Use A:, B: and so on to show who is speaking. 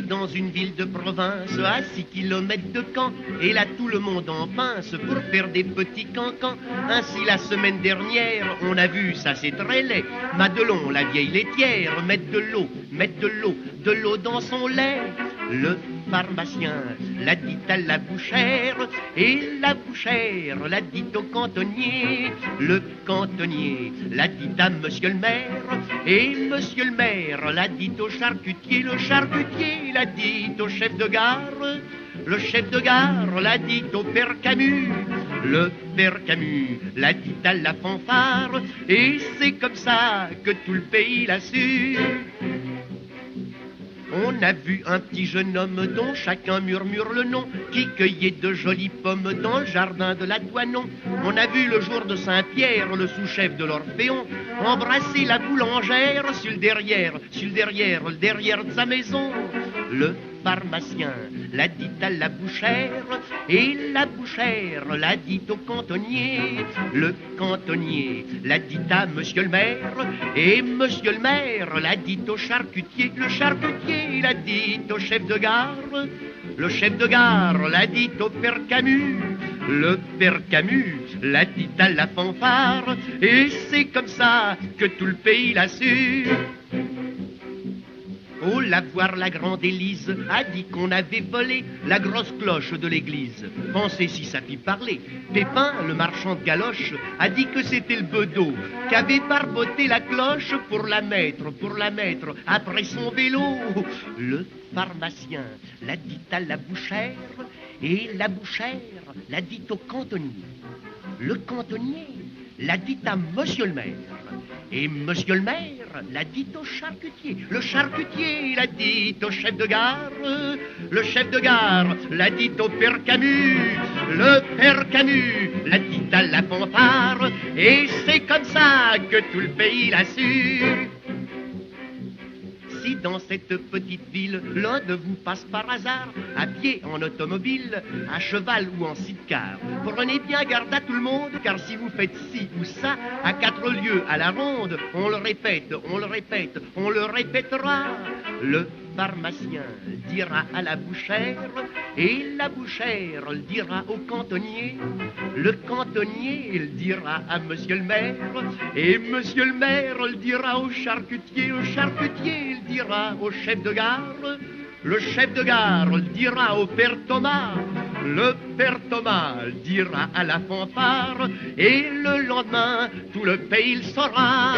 A: dans une ville de province à 6 kilomètres de Caen. Et là tout le monde en pince pour faire des petits cancans. Ainsi la semaine dernière, on a vu, ça c'est très laid, Madelon, la vieille laitière, mettre de l'eau dans son lait. Le pharmacien l'a dit à la bouchère, et la bouchère l'a dit au cantonnier. Le cantonnier l'a dit à monsieur le maire, et monsieur le maire l'a dit au charcutier. Le charcutier l'a dit au chef de gare, le chef de gare l'a dit au père Camus. Le père Camus l'a dit à la fanfare, et c'est comme ça que tout le pays l'a su. On a vu un petit jeune homme dont chacun murmure le nom, qui cueillait de jolies pommes dans le jardin de la Toinon. On a vu le jour de Saint-Pierre, le sous-chef de l'Orphéon, embrasser la boulangère sur le derrière de sa maison. Le pharmacien l'a dit à la bouchère, et la bouchère l'a dit au cantonnier. Le cantonnier l'a dit à monsieur le maire, et monsieur le maire l'a dit au charcutier. Le charcutier l'a dit au chef de gare, le chef de gare l'a dit au père Camus. Le père Camus l'a dit à la fanfare, et c'est comme ça que tout le pays l'a su. Oh, la voir la grande Élise a dit qu'on avait volé la grosse cloche de l'église. Pensez si ça fit parler. Pépin, le marchand de galoches, a dit que c'était le bedeau qu'avait barboté la cloche pour la mettre après son vélo. Le pharmacien l'a dit à la bouchère, et la bouchère l'a dit au cantonnier. Le cantonnier l'a dit à monsieur le maire, et monsieur le maire l'a dit au charcutier. Le charcutier l'a dit au chef de gare, le chef de gare l'a dit au père Camus. Le père Camus l'a dit à la fanfare, et c'est comme ça que tout le pays l'a su. Si dans cette petite ville, l'un de vous passe par hasard, à pied, en automobile, à cheval ou en sidecar, prenez bien garde à tout le monde, car si vous faites ci ou ça, à 4 lieues à la ronde, on le répète, on le répétera. Le pharmacien dira à la bouchère, et la bouchère le dira au cantonnier. Le cantonnier le dira à monsieur le maire, et monsieur le maire le dira au charcutier. Le charcutier le dira au chef de gare, le chef de gare le dira au père Thomas. Le père Thomas le dira à la fanfare, et le lendemain tout le pays le saura.